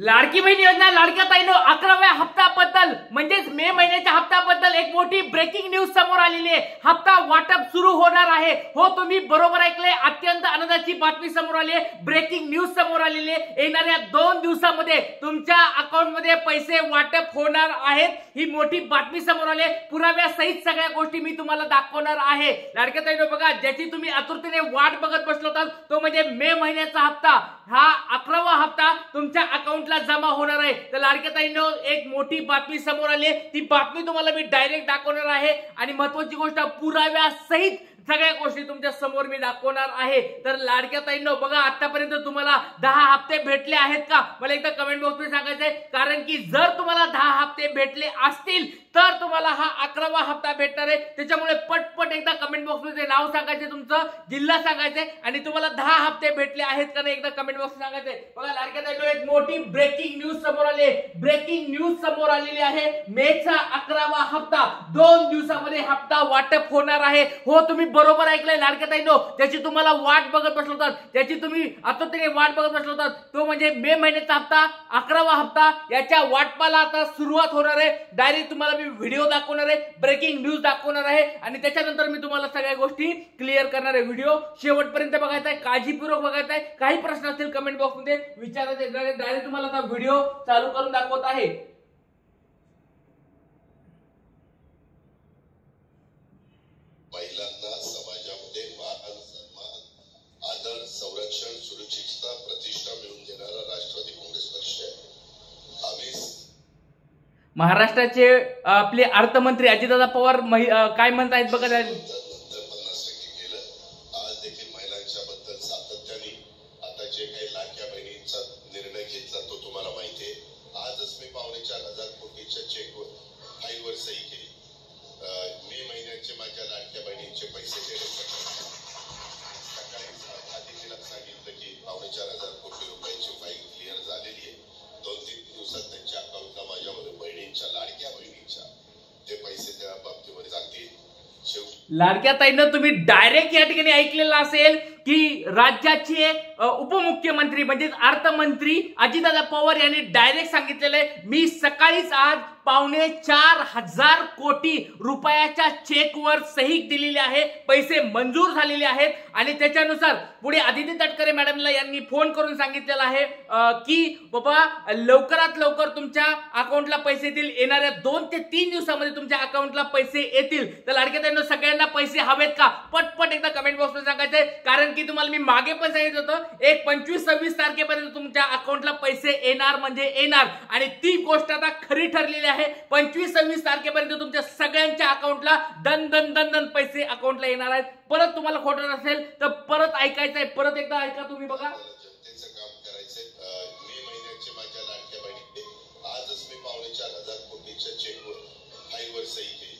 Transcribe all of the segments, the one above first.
लाडकी बहीण योजना लाडक्या ताईनो 11व्या हप्त्याबद्दल म्हणजेच मे महिन्याच्या हप्त्याबद्दल एक मोठी ब्रेकिंग न्यूज समोर आलेली आहे। हप्ता वाटप सुरू होणार आहे। हो, तुम्ही बरोबर ऐकले, अत्यंत आनंदाची बातमी समोर आली आहे, ब्रेकिंग न्यूज समोर आलेली आहे। येणाऱ्या 2 दिवसांमध्ये तुमच्या अकाउंट मध्ये पैसे वाटप होणार आहेत। ही मोठी बातमी समोर आली आहे। पुराव्यासहित सगळ्या गोष्टी मी तुम्हाला दाखवणार आहे। लाडक्या ताईनो बघा, ज्याची तुम्ही आतुरतेने वाट बघत बसलो होतात तो म्हणजे मे महिन्याचा हप्ता। हा 11वा हप्ता तुमच्या अकाउंटला जमा होणार आहे। तर लाडक्या ताईंनो एक मोठी बातमी समोर आली आहे। ती बातमी तुम्हाला मी डायरेक्ट दाखवणार आहे आणि महत्त्वाची गोष्ट पुराव्यासहित सगळ्या गोष्टी तुमच्या समोर मी दाखवणार आहे। तर लाडक्या ताईंनो बघा, आतापर्यंत तुम्हाला 10 हप्ते भेटले आहेत का मला एकदा कमेंट बॉक्स मध्ये सांगायचंय, कारण की जर तुम्हाला 10 हप्ते भेटले असतील तर तुम्हाला हा 11वा हप्ता भेटणार आहे। त्याच्यामुळे पटपट एकदा कमेंट बॉक्स मध्ये नाव सांगायचे, तुमचं जिल्हा सांगायचे आणि तुम्हाला 10 हप्ते भेटले आहेत का नाही एकदा कमेंट बॉक्स सांगायचे। बघा लाडक्या ताईंनो एक मोठी ब्रेकिंग न्यूज समोर आली आहे। ब्रेकिंग न्यूज समोर आलेली आहे। मेचा 11वा हप्ता 2 दिवसांमध्ये हप्ता वाटप होणार आहे। हो, तुम्ही बरोबर ऐकलंय लाडक्या ताईंनो, त्याची तुम्हाला वाट बघत बसलो होतात, त्याची तुम्ही आतुरतेने वाट बघत बसलो होतात, तो म्हणजे मे महिन्याचा हप्ता 11वा हप्ता। याच्या वाटपाला आता सुरुवात होणार आहे। डायरेक्ट तुम्हाला मी व्हिडिओ दाखवणार आहे, ब्रेकिंग न्यूज दाखवणार आहे आणि त्याच्यानंतर मी तुम्हाला सगळ्या गोष्टी क्लिअर करणार आहे। व्हिडिओ शेवटपर्यंत बघायचा आहे, काळजीपूर्वक बघायचा आहे। काही प्रश्न असतील कमेंट बॉक्स मध्ये विचारायचे। डायरेक्ट तुम्हाला आता व्हिडिओ चालू करून दाखवत आहे। महिलांना समाजामध्ये मान सन्मान आदर संरक्षण सुरक्षितता प्रतिष्ठा मिळवून देणारा राष्ट्रवादी काँग्रेस पक्ष आम्ही महाराष्ट्राचे आपले अर्थमंत्री अजितदादा पवार काय म्हणत आहेत बघा। नंतर 50% केलं। आज देखील महिलांच्या बद्दल सातत्याने आता जे काही लाडक्या बहिणींचा निर्णय घेतला तो तुम्हाला माहिती आहे। आजच मी 4.25 कोटीच्या चेकवर फाईलवर सही केली। मे महिन्याचे माझ्या लाडक्या बहिणींचे पैसे देण्यासाठी सकाळी आदितीला सांगितलं की 4.25 कोटी रुपयांची फाईल क्लिअर झालेली आहे। 2-3 दिवसात त्यांच्या अकाउंटला माझ्या बहिणींच्या लाडक्या बहिणींच्या ते पैसे त्या बाबतीमध्ये जातील। लाडक्या ताईंनो तुम्ही डायरेक्ट या ठिकाणी ऐकलेलं असेल की राज्याचे उपमुख्यमंत्री म्हणजे अर्थमंत्री अजितदादा पवार यांनी डायरेक्ट सांगितलेलं आहे, मी सकाळीच आज 4.25 कोटी रुपयाच्या चेकवर सही दिलेली आहे, पैसे मंजूर झालेले आहेत आणि त्याच्यानुसार पुढे आदिती तटकरे मॅडमला यांनी फोन करून सांगितलेलं आहे की बाबा लवकरात लवकर तुमच्या अकाउंटला पैसे येतील। येणाऱ्या 2 ते 3 दिवसांमध्ये तुमच्या अकाउंटला पैसे येतील। तर लाडक्या ताईंनो सगळ्यांना पैसे हवेत का पटपट एकदा कमेंट बॉक्स मध्ये सांगायचंय, कारण की तुम्हाला मी मागे पण सांगितलं होतं एक 25-26 तारखेपर्यंत तुमच्या अकाउंटला पैसे येणार म्हणजे येणार आणि ती गोष्ट आता खरी ठरलेली आहे। 25-26 तारखेपर्यंत तुमच्या सगळ्यांच्या अकाउंटला दन दन दन दन पैसे अकाउंटला येणार आहेत। परत तुम्हाला खोटं नसेल तर परत ऐकायचंय, परत एकदा ऐका तुम्ही बघा। जनतेचं काम करायचंय। मे महिन्याचे माझ्या लाडक्या बहिणींनी आजच मी 4.25 कोटीच्या चेकवर फाईलवर सही केली।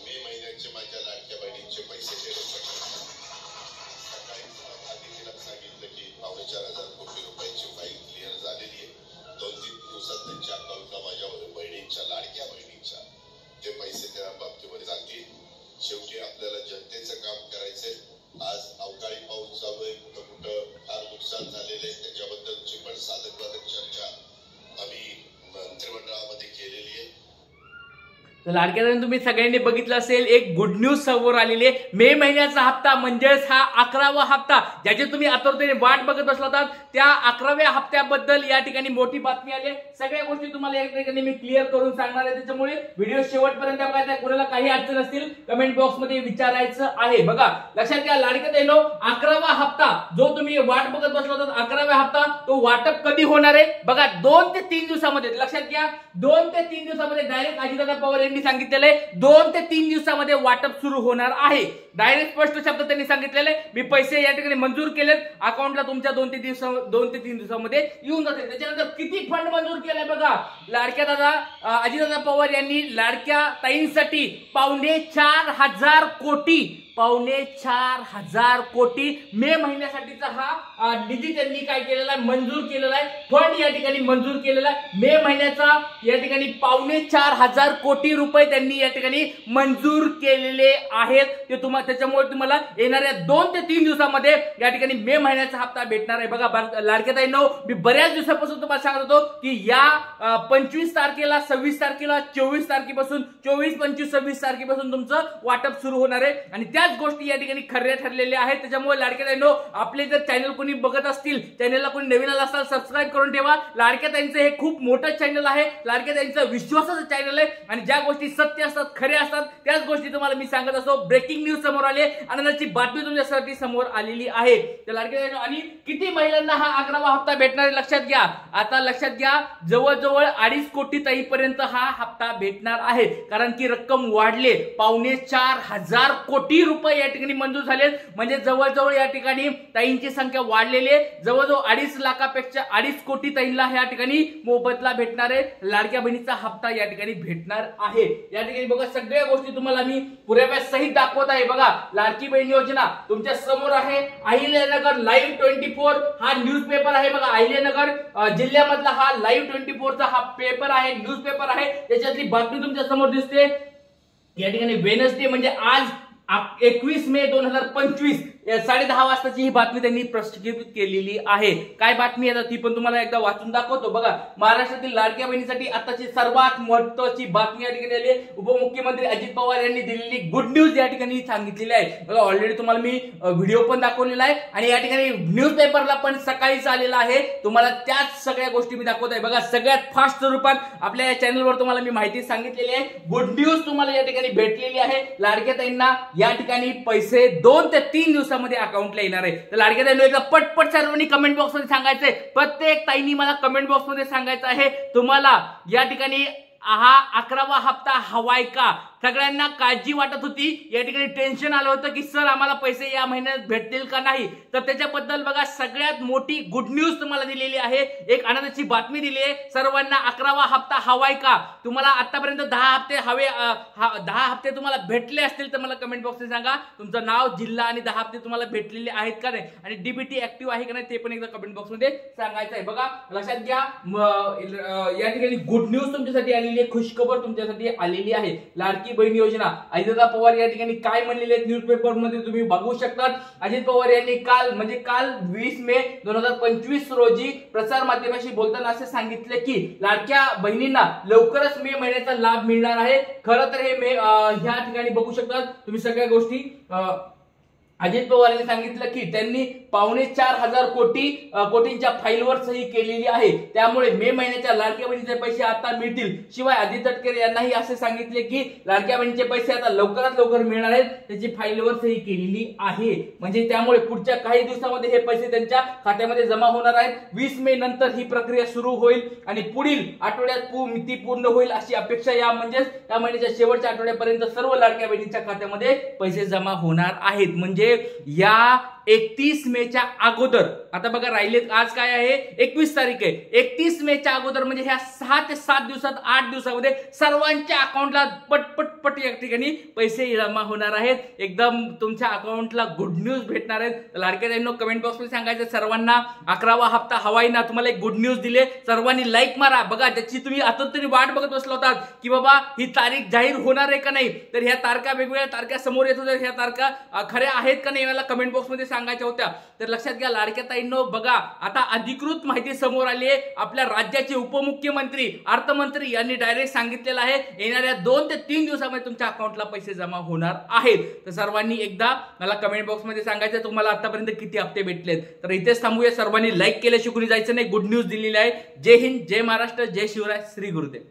मे महिन्याचे माझ्या लाडक्या बहिणींचे पैसे देण्यासाठी सकाळी आदितीला सांगितलं की 4.25 कोटी रुपयांची फाईल क्लिअर झालेली आहे। 2-3 दिवसात त्यांच्या अकाउंटला माझ्या बहिणींच्या लाडक्या बहिणींच्या ते पैसे त्या बाबतीमध्ये जातील। शेवटी आपल्याला जनतेचं काम करायचंय। आज अवकाळी पाऊस चालू आहे, कुठं फार नुकसान झालेलं आहे, त्याच्याबद्दलची पण साधक चर्चा आम्ही मंत्रिमंडळामध्ये केलेली आहे। तर लाडक्या ताईंनो तुम्ही सगळ्यांनी बघितलं असेल, एक गुड न्यूज समोर आलेली आहे। मे महिन्याचा हप्ता म्हणजेच हा 11वा हप्ता, ज्याची तुम्ही आतुरतेने वाट बघत बसला होतात, त्या 11व्या हप्त्याबद्दल या ठिकाणी मोठी बातमी आली आहे। सगळ्या गोष्टी तुम्हाला या ठिकाणी मी क्लिअर करून सांगणार आहे, त्याच्यामुळे व्हिडिओ शेवटपर्यंत बघायचा आहे। कोणाला काही अडचण असतील कमेंट बॉक्स मध्ये विचारायचं आहे। बघा लक्षात घ्या लाडक्या ताईंनो, 11वा हप्ता जो तुम्ही वाट बघत बसला होतात, 11व्या हप्ता तो वाटप कधी होणार आहे बघा, 2 ते 3 दिवसामध्ये। लक्षात घ्या 2 ते 3 दिवसामध्ये डायरेक्ट अजितदादा पवार यांनी सांगितलेले 2 ते 3 दिवसामध्ये वाटप सुरू होणार आहे। डायरेक्ट स्पष्ट शब्द त्यांनी सांगितलेले, मी पैसे या ठिकाणी मंजूर केलेत, अकाउंटला तुमच्या 2 ते 3 दिवसामध्ये येऊन जाते। त्याच्यानंतर किती फंड मंजूर केलाय बघा, लाडक्या दादा अजितदादा पवार यांनी लाडक्या ताईंसाठी 4.25 कोटी 4.25 कोटी मे महिन्यासाठीचा हा निधी त्यांनी काय केलेला आहे, मंजूर केलेला आहे. फंड या ठिकाणी मंजूर केलेला आहे. मे महिन्याचा या ठिकाणी 4.25 कोटी रुपये त्यांनी या ठिकाणी मंजूर केलेले आहेत. ते त्याच्यामुळे तुम्हाला येणाऱ्या 2 ते 3 दिवसामध्ये या ठिकाणी मे महिन्याचा हप्ता भेटणार आहे. बघा लाडक्या ताईंनो, मी बऱ्याच दिवसापासून तुम्हाला सांगत होतो की या 25 तारखेला, 26 तारखेला, 24 तारखेपासून, 24, 25, 26 तारखेपासून तुमचं वाटप सुरू होणार आहे आणि त्याच गोष्टी या ठिकाणी खऱ्या ठरलेल्या आहेत. त्याच्यामुळे लाडक्या ताईंनो, आपले जर चॅनल कोणी बघत असतील, चॅनलला कोणी नवीन आला असाल, सबस्क्राईब करून ठेवा. लाडक्या ताईंचं हे खूप मोठं चॅनल आहे. लाडक्या ताईंचं विश्वासाचं चॅनल आहे आणि ज्या गोष्टी सत्य असतात, खऱ्या असतात, त्याच गोष्टी तुम्हाला मी सांगत असतो. ब्रेकिंग न्यूज समोर आली, आनंदाची बातमी तुमच्यासाठी समोर आलेली आहे. तर लाडक्या ताईंनो, आणि किती महिलांना हा 11वा हप्ता भेटणार आहे लक्षात घ्या. आता लक्षात घ्या, जवळजवळ 2.5 कोटी ताईपर्यंत हा हप्ता भेटणार आहे. कारण की रक्कम वाढले, 4.25 कोटी रुपये या ठिकाणी मंजूर झाले. म्हणजे जवळजवळ या ठिकाणी ताईंची संख्या वाढलेली आहे. जवळजवळ 2.5 लाखापेक्षा 2.5 कोटी ताईंना या ठिकाणी मोबदला भेटणार आहे. लाडक्या बहिणीचा हप्ता या ठिकाणी भेटणार आहे. या ठिकाणी बघा, सगळ्या गोष्टी तुम्हाला मी पुराव्या सहित दाखवत आहे. बघा, लाडकी बहीण योजना तुमच्या समोर आहे. अहिल्यानगर लाईव्ह 24 हा न्यूजपेपर आहे. बघा, अहिल्यानगर जिल्ह्यामधला हा लाईव्ह 24 चा हा पेपर आहे, न्यूजपेपर आहे. त्याच्यातली बातमी तुमच्या समोर दिसते. या ठिकाणी वेनसडे म्हणजे आज 21 मे 2025 10:30 वाजताची ही बातमी त्यांनी प्रसिद्ध केलेली आहे. काय बातमी आहे ती पण तुम्हाला एकदा वाचून दाखवतो. बघा, महाराष्ट्रातील लाडक्या बहिणीसाठी आताची सर्वात महत्त्वाची बातमी या ठिकाणी आली. उपमुख्यमंत्री अजित पवार यांनी दिलेली गुड न्यूज या ठिकाणी सांगितलेली आहे. बघा, ऑलरेडी तुम्हाला मी व्हिडिओ पण दाखवलेला आहे आणि या ठिकाणी न्यूज पेपरला पण सकाळीच आलेला आहे. तुम्हाला त्याच सगळ्या गोष्टी मी दाखवत आहे. बघा, सगळ्यात फास्ट स्वरूपात आपल्या या चॅनलवर तुम्हाला मी माहिती सांगितलेली आहे. गुड न्यूज तुम्हाला या ठिकाणी भेटलेली आहे. लाडक्या ताईंना या ठिकाणी पैसे 2 ते 3 दिवसामध्ये अकाउंटला येणार आहे. तर लाडक्या ताईंनो, एकदा पटपट सर्वांनी कमेंट बॉक्स मध्ये सांगायचंय. प्रत्येक ताईंनी मला कमेंट बॉक्स मध्ये सांगायचं आहे, तुम्हाला या ठिकाणी हा 11वा हप्ता हवाय का? सगळ्यांना काळजी वाटत होती, या ठिकाणी टेन्शन आलं होतं की सर आम्हाला पैसे या महिन्यात भेटतील का नाही. तर त्याच्याबद्दल बघा, सगळ्यात मोठी गुड न्यूज तुम्हाला दिलेली आहे. एक आनंदाची बातमी दिली आहे. सर्वांना 11वा हप्ता हवाय का? तुम्हाला आतापर्यंत 10 हप्ते हवे, 10 हप्ते तुम्हाला भेटले असतील तर मला कमेंट बॉक्समध्ये सांगा. तुमचं नाव, जिल्हा आणि 10 हप्ते तुम्हाला भेटलेले आहेत का नाही आणि डीबीटी ऍक्टिव्ह आहे का नाही ते पण एकदा कमेंट बॉक्समध्ये सांगायचं आहे. बघा, लक्षात घ्या, या ठिकाणी गुड न्यूज तुमच्यासाठी आलेली आहे, खुशखबर तुमच्यासाठी आलेली आहे. लाडकी बहीण योजना अजित पवार या ठिकाणी काय म्हणलेले आहेत न्यूजपेपर मध्ये तुम्ही बघू शकता. अजित पवार यांनी काल 20 मे 2025 रोजी प्रसार माध्यमांशी बोलताना असे सांगितले की लाडक्या बहिणींना लवकरच मे महिन्याचा लाभ मिळणार आहे. खरं तर हे ह्या ठिकाणी बघू शकता तुम्ही सगळ्या गोष्टी. अजित पवार यांनी सांगितलं की त्यांनी 4.25 कोटींच्या फाईलवर सही केलेली आहे. त्यामुळे मे महिन्याच्या लाडक्या बहिणीचे पैसे आता मिळतील. शिवाय अजित तटकरे यांनाही असे सांगितले की लाडक्या बहिणीचे पैसे आता लवकरात लवकर मिळणार आहेत. त्याची फाईलवर सही केलेली आहे. म्हणजे त्यामुळे पुढच्या काही दिवसामध्ये हे पैसे त्यांच्या खात्यामध्ये जमा होणार आहेत. 20 मे नंतर ही प्रक्रिया सुरू होईल आणि पुढील आठवड्यात ती पूर्ण होईल अशी अपेक्षा. या महिन्याच्या शेवटच्या आठवड्यापर्यंत सर्व लाडक्या बहिणीच्या खात्यामध्ये पैसे जमा होणार आहेत. म्हणजे या 31 मेच्या अगोदर, आता बघा राहिलेत, आज काय आहे 21 तारीख आहे, 31 मेच्या अगोदर म्हणजे ह्या 6 ते 7 दिवसात, 8 दिवसामध्ये सर्वांच्या अकाउंटला पटपट या ठिकाणी पैसे जमा होणार आहेत. एकदम तुमच्या अकाउंटला गुड न्यूज भेटणार आहेत. लाडक्या ताईंनो, कमेंट बॉक्स मध्ये सांगायचं सर्वांना 11वा हप्ता हवाई ना. तुम्हाला एक गुड न्यूज दिले, सर्वांनी लाईक मारा. बघा, त्याची तुम्ही आतुरतेने वाट बघत बसला होतात की बाबा ही तारीख जाहीर होणार आहे का नाही. तर ह्या तारखा, वेगवेगळ्या तारखा समोर येत होत्या, ह्या तारखा खऱ्या आहेत का नाही मला कमेंट बॉक्स मध्ये सांगायच्या होत्या. तर लक्षात घ्या लाडक्या ताईंनो, बघा आता अधिकृत माहिती समोर आली आहे. आपल्या राज्याचे उपमुख्यमंत्री, अर्थमंत्री यांनी डायरेक्ट सांगितलेलं आहे येणाऱ्या 2 ते 3 दिवसामध्ये तुमच्या अकाउंटला पैसे जमा होणार आहेत. तर सर्वांनी एकदा मला कमेंट बॉक्स मध्ये सांगायचं तुम्हाला आतापर्यंत किती हप्ते भेटलेत. तर इथेच थांबूया. सर्वांनी लाईक केल्याशिवाय कुणी जायचं नाही. गुड न्यूज दिलेली आहे. जय हिंद, जय महाराष्ट्र, जय शिवराय, श्री गुरुदेव.